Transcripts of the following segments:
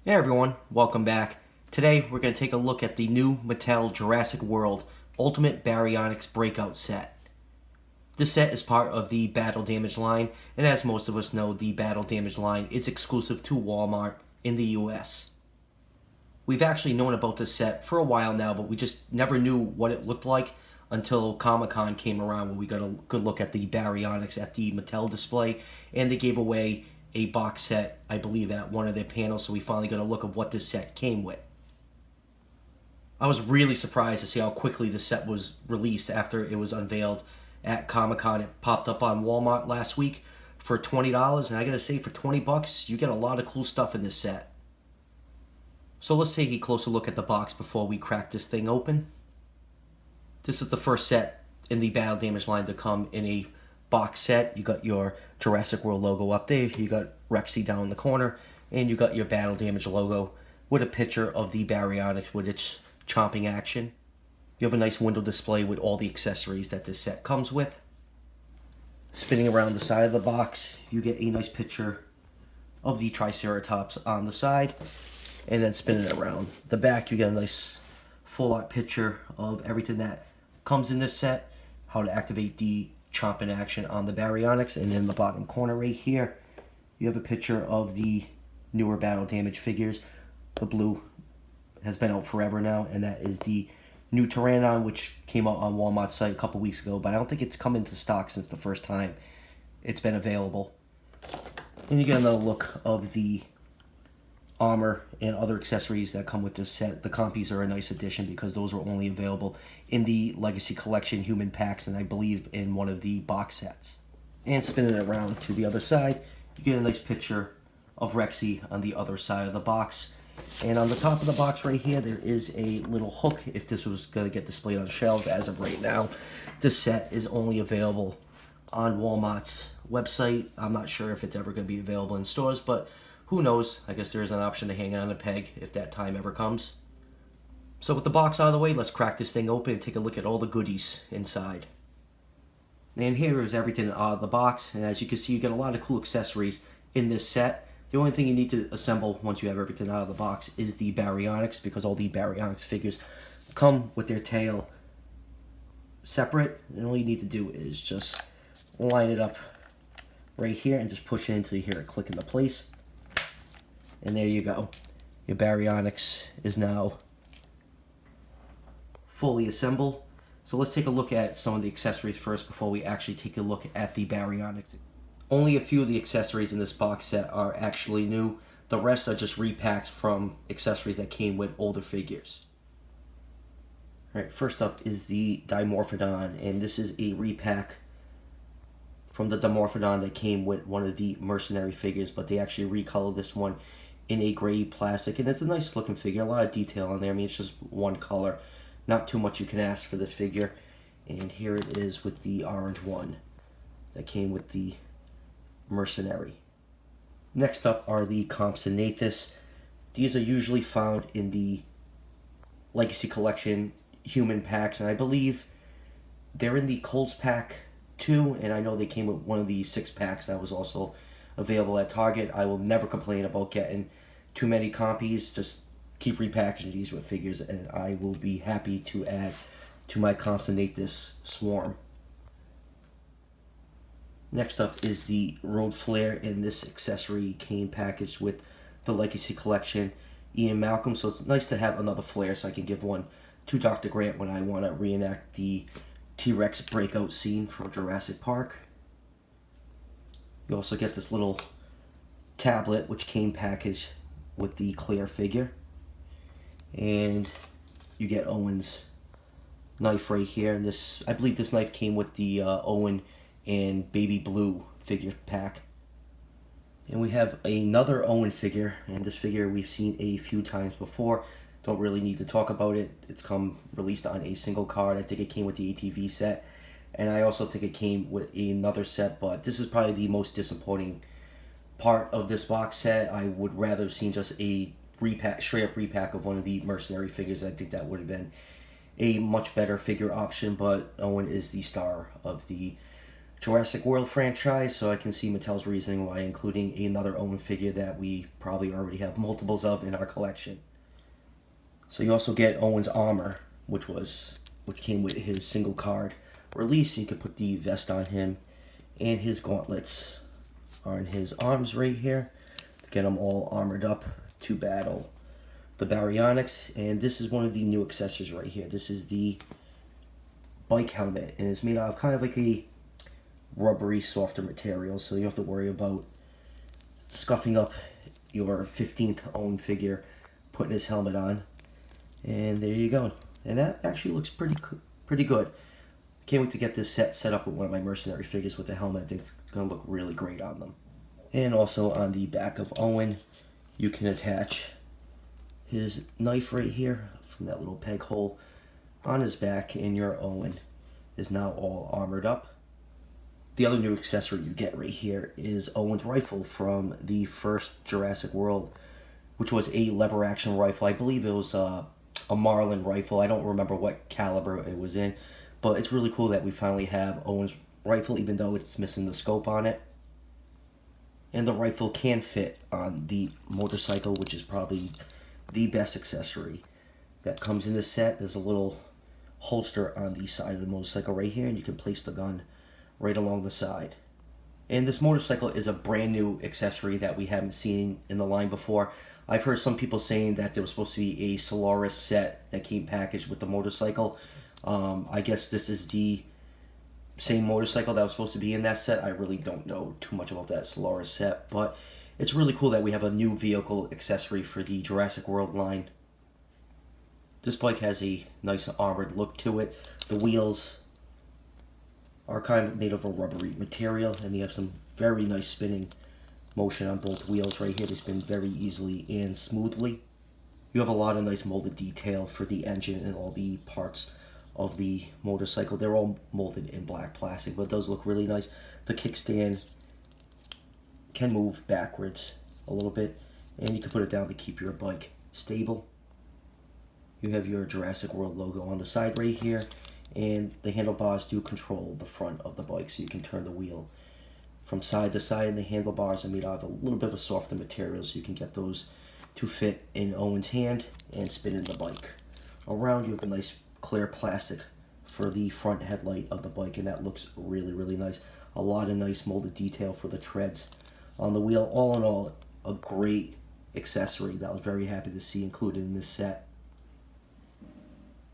Hey everyone, welcome back. Today we're going to take a look at the new Mattel Jurassic World Ultimate Baryonyx Breakout set. This set is part of the Battle Damage line, and as most of us know, the Battle Damage line is exclusive to Walmart in the US. We've actually known about this set for a while now, but we just never knew what it looked like until Comic-Con came around, where we got a good look at the Baryonyx at the Mattel display, and they gave away a box set, I believe, at one of their panels, so we finally got a look of what this set came with. I was really surprised to see how quickly the set was released after it was unveiled at Comic-Con. It popped up on Walmart last week for $20, and I gotta say, for $20, you get a lot of cool stuff in this set. So let's take a closer look at the box before we crack this thing open. This is the first set in the Battle Damage line to come in a box set. You got your Jurassic World logo up there, you got Rexy down in the corner, and you got your Battle Damage logo with a picture of the Baryonyx with its chomping action. You have a nice window display with all the accessories that this set comes with. Spinning around the side of the box, you get a nice picture of the Triceratops on the side, and then spinning it around the back, you get a nice full art picture of everything that comes in this set, how to activate the chomping action on the Baryonyx, and in the bottom corner right here, you have a picture of the newer Battle Damage figures. The blue has been out forever now, and that is the new Pteranodon, which came out on Walmart's site a couple weeks ago, but I don't think it's come into stock since the first time it's been available. And you get another look of the armor and other accessories that come with this set. The compies are a nice addition because those were only available in the Legacy Collection human packs, and I believe in one of the box sets. And spinning it around to the other side, you get a nice picture of Rexy on the other side of the box. And on the top of the box right here, there is a little hook if this was going to get displayed on shelves. As of right now, this set is only available on Walmart's website. I'm not sure if it's ever going to be available in stores, but who knows? I guess there is an option to hang it on a peg if that time ever comes. So with the box out of the way, let's crack this thing open and take a look at all the goodies inside. And here is everything out of the box, and as you can see, you get a lot of cool accessories in this set. The only thing you need to assemble once you have everything out of the box is the Baryonyx, because all the Baryonyx figures come with their tail separate, and all you need to do is just line it up right here and just push it until you hear it click into place. And there you go. Your Baryonyx is now fully assembled. So let's take a look at some of the accessories first before we actually take a look at the Baryonyx. Only a few of the accessories in this box set are actually new. The rest are just repacks from accessories that came with older figures. Alright, first up is the Dimorphodon, and this is a repack from the Dimorphodon that came with one of the mercenary figures, but they actually recolored this one in a gray plastic, and it's a nice looking figure, a lot of detail on there. I mean, it's just one color, not too much you can ask for this figure. And here it is with the orange one that came with the mercenary. Next up are the Compsognathus. These are usually found in the Legacy Collection human packs, and I believe they're in the Coles pack too, and I know they came with one of the 6 packs that was also available at Target. I will never complain about getting too many copies. Just keep repackaging these with figures, and I will be happy to add to my Compsognathus swarm. Next up is the Road Flare, and this accessory came packaged with the Legacy Collection Ian Malcolm, so it's nice to have another flare so I can give one to Dr. Grant when I want to reenact the T-Rex breakout scene from Jurassic Park. You also get this little tablet which came packaged with the clear figure, and you get Owen's knife right here. And this, I believe this knife came with the Owen and Baby Blue figure pack. And we have another Owen figure, and this figure we've seen a few times before. Don't really need to talk about it. It's come released on a single card. I think it came with the ATV set, and I also think it came with another set, but this is probably the most disappointing part of this box set. I would rather have seen just a repack, straight up repack of one of the mercenary figures. I think that would have been a much better figure option, but Owen is the star of the Jurassic World franchise, so I can see Mattel's reasoning why including another Owen figure that we probably already have multiples of in our collection. So you also get Owen's armor, which came with his single card release. You could put the vest on him, and his gauntlets are in his arms right here to get him all armored up to battle the Baryonyx. And this is one of the new accessories right here. This is the bike helmet, and it's made out of kind of like a rubbery, softer material, so you don't have to worry about scuffing up your 15th Owen figure putting his helmet on. And there you go. And that actually looks pretty good. Can't wait to get this set up with one of my mercenary figures with the helmet. I think it's going to look really great on them. And also on the back of Owen, you can attach his knife right here from that little peg hole on his back, and your Owen is now all armored up. The other new accessory you get right here is Owen's rifle from the first Jurassic World, which was a lever action rifle. I believe it was a Marlin rifle. I don't remember what caliber it was in, but it's really cool that we finally have Owen's rifle, even though it's missing the scope on it. And the rifle can fit on the motorcycle, which is probably the best accessory that comes in this set. There's a little holster on the side of the motorcycle right here, and you can place the gun right along the side. And this motorcycle is a brand new accessory that we haven't seen in the line before. I've heard some people saying that there was supposed to be a Solaris set that came packaged with the motorcycle. I guess this is the same motorcycle that was supposed to be in that set. I really don't know too much about that Solaris set, but it's really cool that we have a new vehicle accessory for the Jurassic World line. This bike has a nice armored look to it. The wheels are kind of made of a rubbery material, and you have some very nice spinning motion on both wheels right here. They spin very easily and smoothly. You have a lot of nice molded detail for the engine and all the parts of the motorcycle. They're all molded in black plastic, but it does look really nice. The kickstand can move backwards a little bit, and you can put it down to keep your bike stable. You have your Jurassic World logo on the side right here, and the handlebars do control the front of the bike, so you can turn the wheel from side to side, and the handlebars are made out of a little bit of a softer material, so you can get those to fit in Owen's hand and spin in the bike. Around, you have a nice clear plastic for the front headlight of the bike, and that looks really, really nice. A lot of nice molded detail for the treads on the wheel. All in all, a great accessory that I was very happy to see included in this set.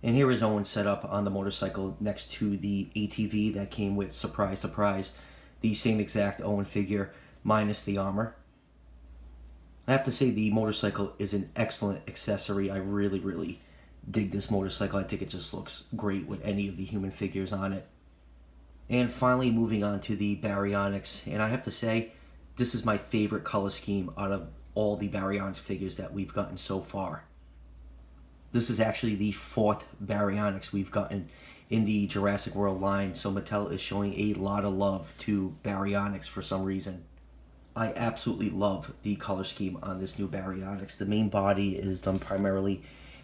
And here is Owen set up on the motorcycle next to the ATV that came with, surprise, surprise, the same exact Owen figure minus the armor. I have to say the motorcycle is an excellent accessory. I really, really dig this motorcycle. I think it just looks great with any of the human figures on it. And finally, moving on to the Baryonyx, and I have to say, this is my favorite color scheme out of all the Baryonyx figures that we've gotten so far. This is actually the 4th Baryonyx we've gotten in the Jurassic World line, so Mattel is showing a lot of love to Baryonyx for some reason. I absolutely love the color scheme on this new Baryonyx. The main body is done primarily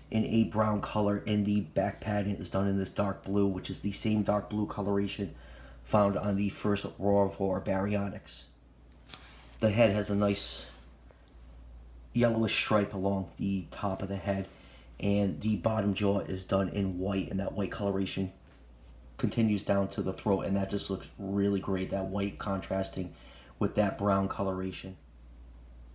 in a brown color, and the back pattern is done in this dark blue, which is the same dark blue coloration found on the first Roar Baryonyx. The head has a nice yellowish stripe along the top of the head, and the bottom jaw is done in white, and that white coloration continues down to the throat, and that just looks really great, that white contrasting with that brown coloration.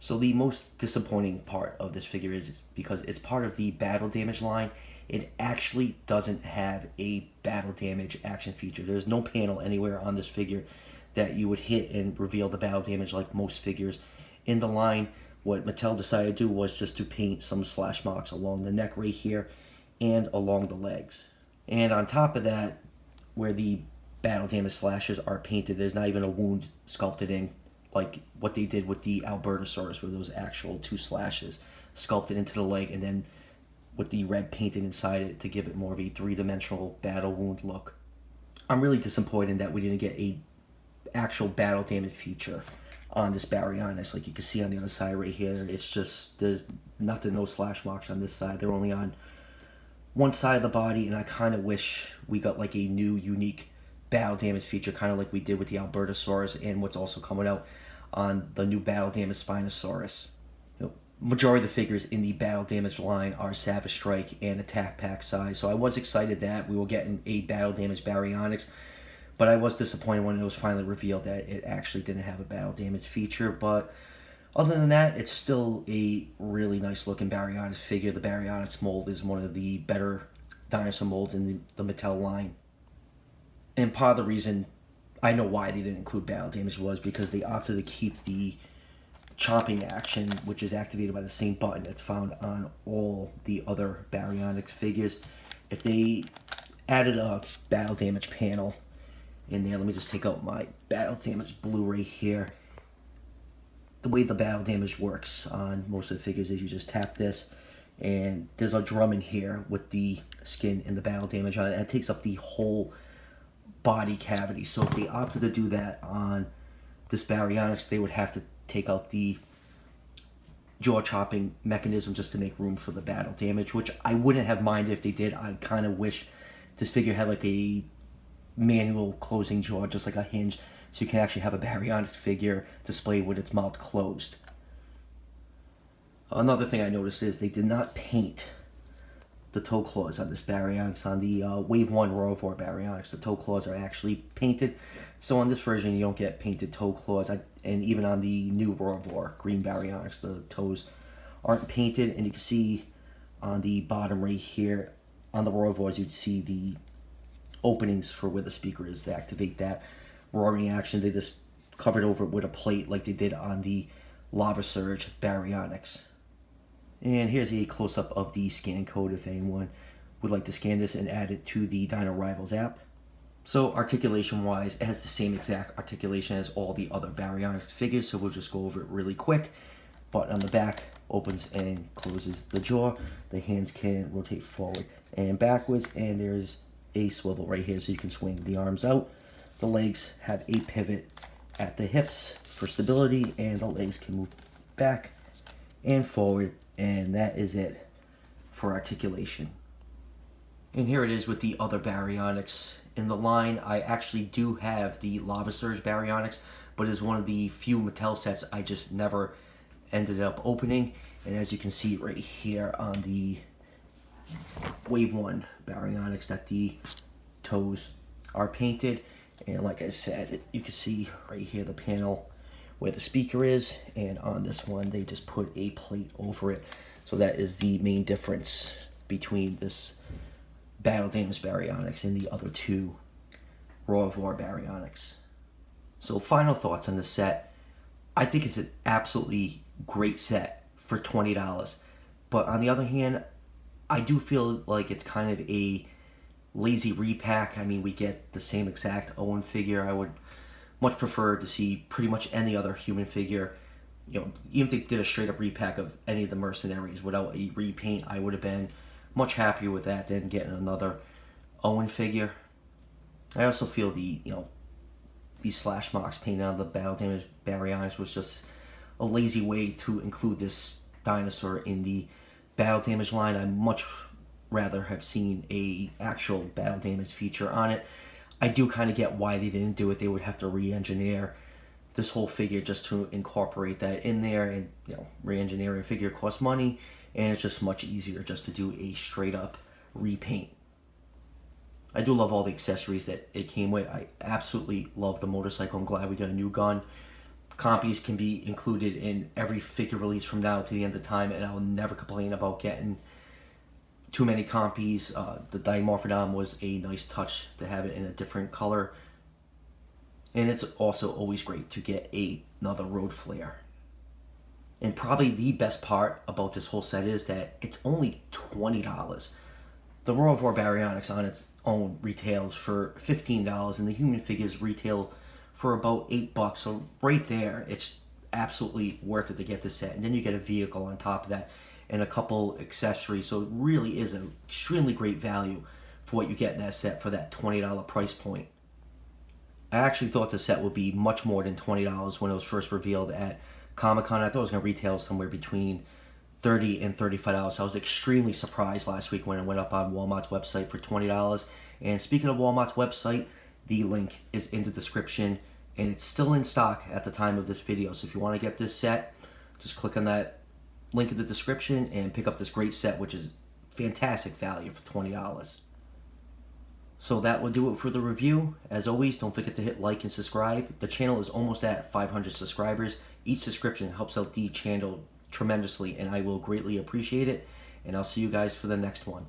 So the most disappointing part of this figure is because it's part of the battle damage line, it actually doesn't have a battle damage action feature. There's no panel anywhere on this figure that you would hit and reveal the battle damage like most figures in the line. What Mattel decided to do was just to paint some slash marks along the neck right here and along the legs. And on top of that, where the battle damage slashes are painted, there's not even a wound sculpted in, like what they did with the Albertosaurus, where those actual 2 slashes sculpted into the leg, and then with the red painted inside it to give it more of a 3-dimensional battle wound look. I'm really disappointed that we didn't get a actual battle damage feature on this Baryonyx. Like you can see on the other side right here, it's just, there's nothing, no slash marks on this side. They're only on one side of the body, and I kind of wish we got like a new unique battle damage feature, kind of like we did with the Albertosaurus and what's also coming out on the new battle damage Spinosaurus. Majority of the figures in the battle damage line are Savage Strike and attack pack size, so I was excited that we were getting a battle damage Baryonyx, but I was disappointed when it was finally revealed that it actually didn't have a battle damage feature. But other than that, it's still a really nice looking Baryonyx figure. The Baryonyx mold is one of the better dinosaur molds in the Mattel line, and part of the reason I know why they didn't include battle damage was because they opted to keep the chomping action, which is activated by the same button that's found on all the other Baryonyx figures. If they added a battle damage panel in there, let me just take out my battle damage Blu-ray here. The way the battle damage works on most of the figures is you just tap this, and there's a drum in here with the skin and the battle damage on it, and it takes up the whole body cavity. So if they opted to do that on this Baryonyx, they would have to take out the jaw chopping mechanism just to make room for the battle damage, which I wouldn't have minded if they did. I kind of wish this figure had like a manual closing jaw, just like a hinge, so you can actually have a Baryonyx figure displayed with its mouth closed. Another thing I noticed is they did not paint the toe claws on this Baryonyx. On the Wave 1 Roivor Baryonyx, the toe claws are actually painted. So on this version, you don't get painted toe claws. And even on the new Roivor Green Baryonyx, the toes aren't painted. And you can see on the bottom right here, on the Roivors, you'd see the openings for where the speaker is to activate that roaring action. They just covered over it with a plate like they did on the Lava Surge Baryonyx. And here's a close-up of the scan code if anyone would like to scan this and add it to the Dino Rivals app. So articulation-wise, it has the same exact articulation as all the other Baryonyx figures, so we'll just go over it really quick. But on the back, opens and closes the jaw. The hands can rotate forward and backwards, and there's a swivel right here so you can swing the arms out. The legs have a pivot at the hips for stability, and the legs can move back and forward. And that is it for articulation. And here it is with the other Baryonyx in the line. I actually do have the Lava Surge Baryonyx, but it's one of the few Mattel sets I just never ended up opening. And as you can see right here on the Wave 1 Baryonyx, that the toes are painted. And like I said, you can see right here the panel where the speaker is, and on this one they just put a plate over it. So that is the main difference between this battle damage Baryonyx and the other two Roivor Baryonyx. So final thoughts on this set. I think it's an absolutely great set for $20. But on the other hand, I do feel like it's kind of a lazy repack. I mean, we get the same exact Owen figure. I would much prefer to see pretty much any other human figure. You know, even if they did a straight up repack of any of the mercenaries without a repaint, I would have been much happier with that than getting another Owen figure. I also feel these slash marks painted on the battle damage Baryonyx was just a lazy way to include this dinosaur in the battle damage line. I much rather have seen a actual battle damage feature on it. I do kind of get why they didn't do it. They would have to re-engineer this whole figure just to incorporate that in there, and re-engineering a figure costs money, and it's just much easier just to do a straight up repaint. I do love all the accessories that it came with. I absolutely love the motorcycle. I'm glad we got a new gun. Compies can be included in every figure release from now to the end of time, and I'll never complain about getting too many compies. The Dimorphodon was a nice touch to have it in a different color. And it's also always great to get another Road Flare. And probably the best part about this whole set is that it's only $20. The Roivor Baryonyx on its own retails for $15, and the human figures retail for about $8. So right there, it's absolutely worth it to get this set. And then you get a vehicle on top of that, and a couple accessories. So it really is an extremely great value for what you get in that set for that $20 price point. I actually thought the set would be much more than $20 when it was first revealed at Comic-Con. I thought it was going to retail somewhere between $30 and $35. I was extremely surprised last week when it went up on Walmart's website for $20. And speaking of Walmart's website, the link is in the description, and it's still in stock at the time of this video. So if you want to get this set, just click on that link in the description and pick up this great set, which is fantastic value for $20. So that will do it for the review. As always, don't forget to hit like and subscribe. The channel is almost at 500 subscribers. Each subscription helps out the channel tremendously, and I will greatly appreciate it. And I'll see you guys for the next one.